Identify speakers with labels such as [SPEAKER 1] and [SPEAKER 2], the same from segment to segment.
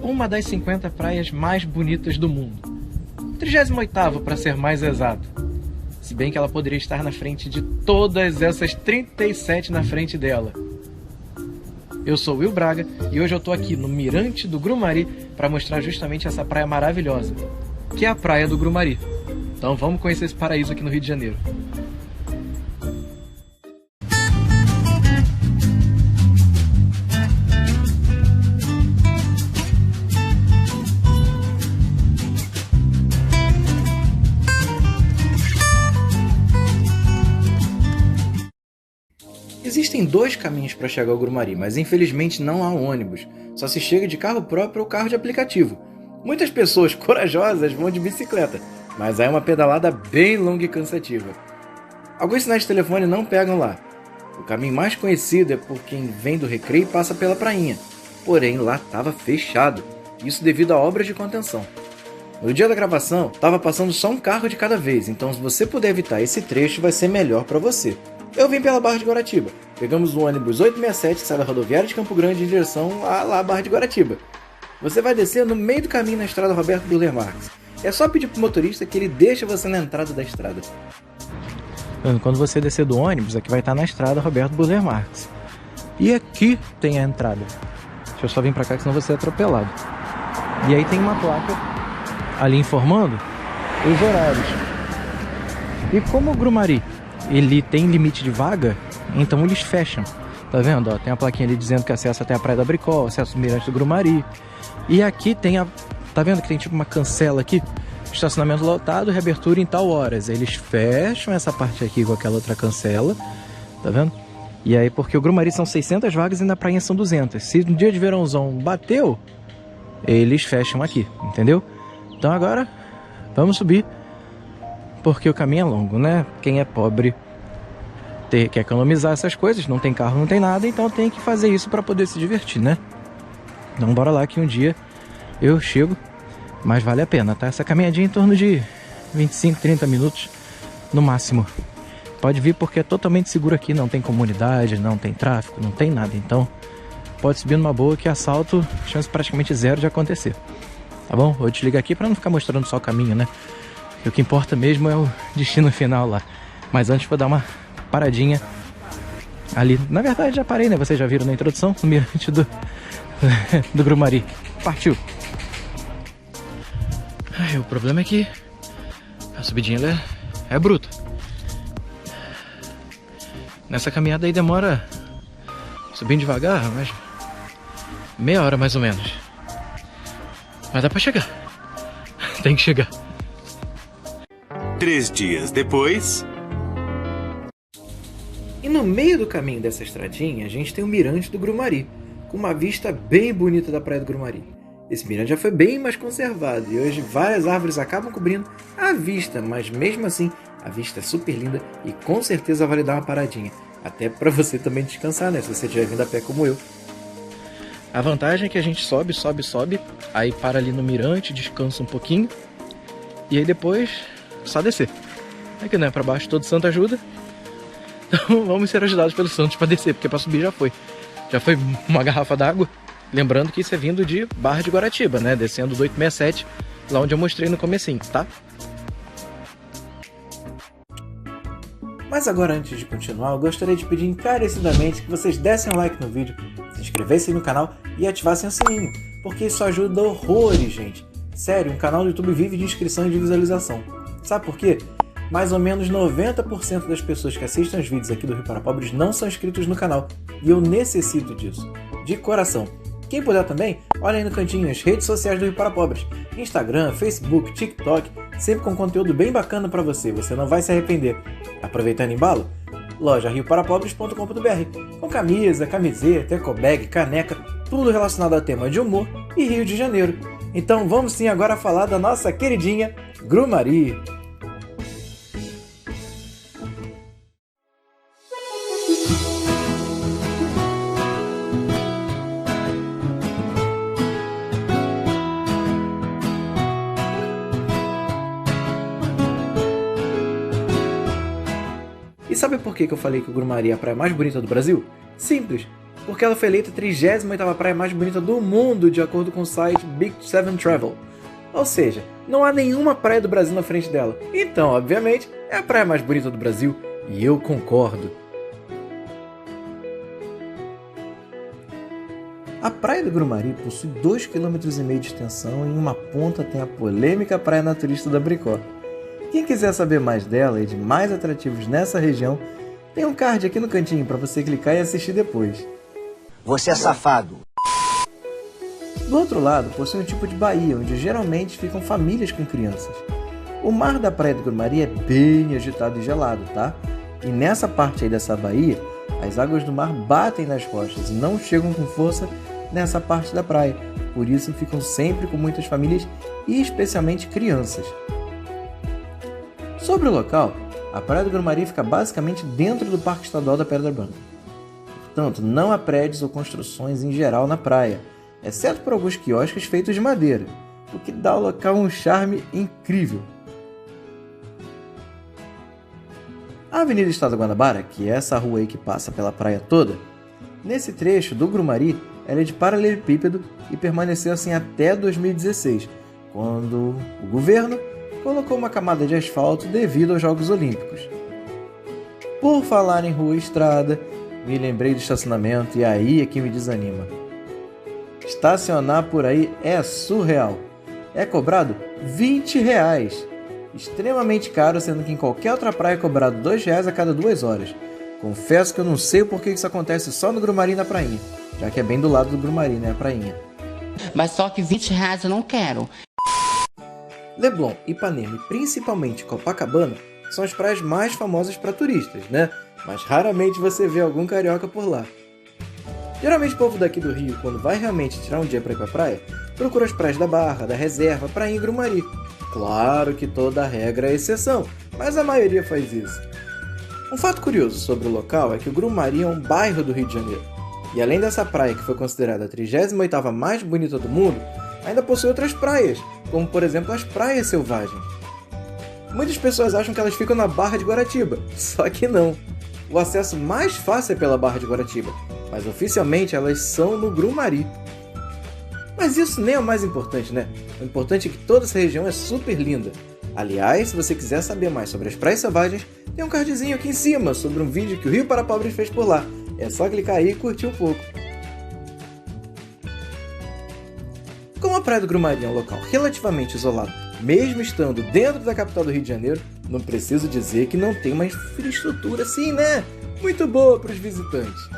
[SPEAKER 1] uma das 50 praias mais bonitas do mundo. 38ª para ser mais exato. Se bem que ela poderia estar na frente de todas essas 37 na frente dela. Eu sou Will Braga e hoje eu tô aqui no Mirante do Grumari para mostrar justamente essa praia maravilhosa, que é a Praia do Grumari. Então vamos conhecer esse paraíso aqui no Rio de Janeiro. Existem dois caminhos para chegar ao Grumari, mas infelizmente não há ônibus. Só se chega de carro próprio ou carro de aplicativo. Muitas pessoas corajosas vão de bicicleta, mas aí é uma pedalada bem longa e cansativa. Alguns sinais de telefone não pegam lá. O caminho mais conhecido é por quem vem do Recreio e passa pela prainha. Porém, lá estava fechado, isso devido a obras de contenção. No dia da gravação, estava passando só um carro de cada vez, então se você puder evitar esse trecho, vai ser melhor para você. Eu vim pela Barra de Guaratiba. Pegamos o ônibus 867 que sai da rodoviária de Campo Grande em direção à Barra de Guaratiba. Você vai descer no meio do caminho na estrada Roberto Burle Marx. É só pedir pro motorista que ele deixa você na entrada da estrada. Quando você descer do ônibus, aqui vai estar na estrada Roberto Burle Marx. E aqui tem a entrada. Deixa eu só vir pra cá que senão você é atropelado. E aí tem uma placa ali informando os horários. E como o Grumari ele tem limite de vaga, então eles fecham. Tá vendo? Ó, tem a plaquinha ali dizendo que acesso até a Praia da Bricol, acesso ao Mirante do Grumari. E aqui tem a... Tá vendo que tem tipo uma cancela aqui? Estacionamento lotado, reabertura em tal horas. Eles fecham essa parte aqui com aquela outra cancela. Tá vendo? E aí, porque o Grumari são 600 vagas e na praia são 200. Se no dia de verãozão bateu, eles fecham aqui, entendeu? Então agora, vamos subir. Porque o caminho é longo, né? Quem é pobre quer economizar essas coisas, não tem carro, não tem nada, então tem que fazer isso para poder se divertir, né? Então bora lá que um dia eu chego, mas vale a pena, tá? Essa caminhadinha em torno de 25, 30 minutos no máximo. Pode vir porque é totalmente seguro aqui, não tem comunidade, não tem tráfico, não tem nada, então pode subir numa boa que assalto, chance praticamente zero de acontecer. Tá bom? Vou desligar aqui para não ficar mostrando só o caminho, né? O que importa mesmo é o destino final lá. Mas antes vou dar uma paradinha ali. Na verdade já parei, né? Vocês já viram na introdução, no Mirante do Grumari. Partiu! Ai, o problema é que a subidinha ela é bruta. Nessa caminhada aí demora subindo devagar, mas meia hora mais ou menos. Mas dá pra chegar. Tem que chegar.
[SPEAKER 2] 3 dias depois...
[SPEAKER 1] E no meio do caminho dessa estradinha, a gente tem o Mirante do Grumari, com uma vista bem bonita da Praia do Grumari. Esse mirante já foi bem mais conservado e hoje várias árvores acabam cobrindo a vista, mas mesmo assim a vista é super linda e com certeza vale dar uma paradinha. Até para você também descansar, né? Se você estiver vindo a pé como eu. A vantagem é que a gente sobe, aí para ali no mirante, descansa um pouquinho e aí depois só descer. Aqui não é para baixo, todo santo ajuda. Então vamos ser ajudados pelos santos para descer, porque para subir já foi. Já foi uma garrafa d'água. Lembrando que isso é vindo de Barra de Guaratiba, né? Descendo do 867, lá onde eu mostrei no comecinho, tá? Mas agora, antes de continuar, eu gostaria de pedir encarecidamente que vocês dessem um like no vídeo, se inscrevessem no canal e ativassem o sininho, porque isso ajuda horrores, gente. Sério, um canal do YouTube vive de inscrição e de visualização. Sabe por quê? Mais ou menos 90% das pessoas que assistem os vídeos aqui do Rio para Pobres não são inscritos no canal, e eu necessito disso, de coração. Quem puder também, olha aí no cantinho as redes sociais do Rio para Pobres, Instagram, Facebook, TikTok, sempre com conteúdo bem bacana para você, você não vai se arrepender. Aproveitando o embalo, loja rioparapobres.com.br, com camisa, camiseta, ecobag, caneca, tudo relacionado ao tema de humor e Rio de Janeiro. Então vamos sim agora falar da nossa queridinha Grumari. E sabe por que eu falei que o Grumari é a praia mais bonita do Brasil? Simples, porque ela foi eleita a 38ª praia mais bonita do mundo, de acordo com o site Big Seven Travel. Ou seja, não há nenhuma praia do Brasil na frente dela. Então, obviamente, é a praia mais bonita do Brasil, e eu concordo. A Praia do Grumari possui 2,5 km de extensão e em uma ponta tem a polêmica Praia Naturista da Bricó. Quem quiser saber mais dela e de mais atrativos nessa região, tem um card aqui no cantinho para você clicar e assistir depois.
[SPEAKER 2] Você é safado.
[SPEAKER 1] Do outro lado, possui um tipo de baía, onde geralmente ficam famílias com crianças. O mar da Praia do Grumari é bem agitado e gelado, tá? E nessa parte aí dessa baía, as águas do mar batem nas rochas e não chegam com força nessa parte da praia. Por isso ficam sempre com muitas famílias e especialmente crianças. Sobre o local, a Praia do Grumari fica basicamente dentro do Parque Estadual da Pedra Branca. Portanto, não há prédios ou construções em geral na praia, exceto por alguns quiosques feitos de madeira, o que dá ao local um charme incrível. A Avenida Estado da Guanabara, que é essa rua aí que passa pela praia toda, nesse trecho do Grumari, ela é de paralelepípedo e permaneceu assim até 2016, quando o governo colocou uma camada de asfalto devido aos Jogos Olímpicos. Por falar em rua e estrada, me lembrei do estacionamento e aí é que me desanima. Estacionar por aí é surreal. É cobrado R$20. Extremamente caro, sendo que em qualquer outra praia é cobrado R$2 a cada 2 horas. Confesso que eu não sei o porquê isso acontece só no Grumari e na prainha, já que é bem do lado do Grumari, né, a prainha.
[SPEAKER 3] Mas só que R$20 eu não quero.
[SPEAKER 1] Leblon, Ipanema e principalmente Copacabana são as praias mais famosas para turistas, né? Mas raramente você vê algum carioca por lá. Geralmente o povo daqui do Rio, quando vai realmente tirar um dia para ir pra praia, procura as praias da Barra, da Reserva, prainha e Grumari. Claro que toda regra é exceção, mas a maioria faz isso. Um fato curioso sobre o local é que o Grumari é um bairro do Rio de Janeiro. E além dessa praia que foi considerada a 38ª mais bonita do mundo, ainda possui outras praias, como por exemplo as Praias Selvagens. Muitas pessoas acham que elas ficam na Barra de Guaratiba, só que não. O acesso mais fácil é pela Barra de Guaratiba, mas oficialmente elas são no Grumari. Mas isso nem é o mais importante, né? O importante é que toda essa região é super linda. Aliás, se você quiser saber mais sobre as Praias Selvagens, tem um cardzinho aqui em cima sobre um vídeo que o Rio para Pobres fez por lá. É só clicar aí e curtir um pouco. Como a Praia do Grumari é um local relativamente isolado, mesmo estando dentro da capital do Rio de Janeiro, não preciso dizer que não tem uma infraestrutura assim, né? Muito boa para os visitantes.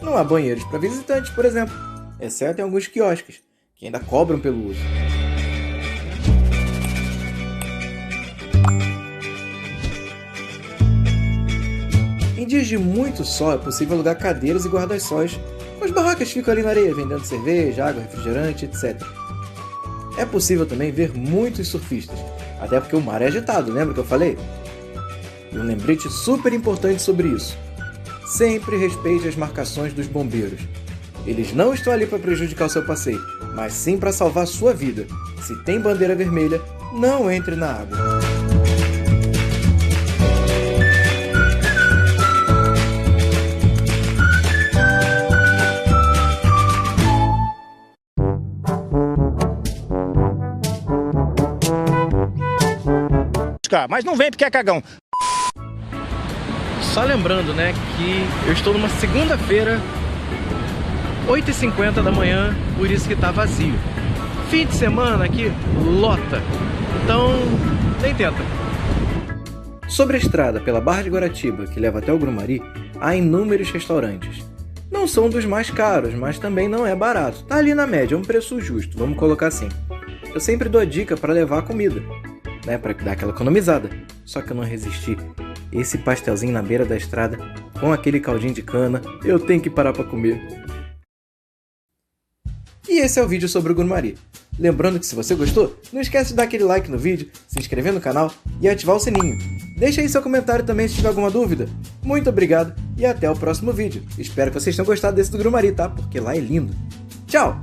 [SPEAKER 1] Não há banheiros para visitantes, por exemplo, exceto em alguns quiosques, que ainda cobram pelo uso. Em dias de muito sol é possível alugar cadeiras e guarda-sóis, com as barracas ficam ali na areia, vendendo cerveja, água, refrigerante, etc. É possível também ver muitos surfistas, até porque o mar é agitado, lembra que eu falei? E um lembrete super importante sobre isso. Sempre respeite as marcações dos bombeiros. Eles não estão ali para prejudicar o seu passeio, mas sim para salvar a sua vida. Se tem bandeira vermelha, não entre na água.
[SPEAKER 2] Mas não vem porque é cagão.
[SPEAKER 1] Só lembrando, né, que eu estou numa segunda-feira, 8h50 da manhã, por isso que tá vazio. Fim de semana aqui, lota. Então, nem tenta. Sobre a estrada pela Barra de Guaratiba, que leva até o Grumari, há inúmeros restaurantes. Não são dos mais caros, mas também não é barato. Tá ali na média, é um preço justo, vamos colocar assim. Eu sempre dou a dica para levar a comida, né, para dar aquela economizada. Só que eu não resisti. Esse pastelzinho na beira da estrada, com aquele caldinho de cana, eu tenho que parar para comer. E esse é o vídeo sobre o Grumari. Lembrando que se você gostou, não esquece de dar aquele like no vídeo, se inscrever no canal e ativar o sininho. Deixa aí seu comentário também se tiver alguma dúvida. Muito obrigado e até o próximo vídeo. Espero que vocês tenham gostado desse do Grumari, tá? Porque lá é lindo. Tchau!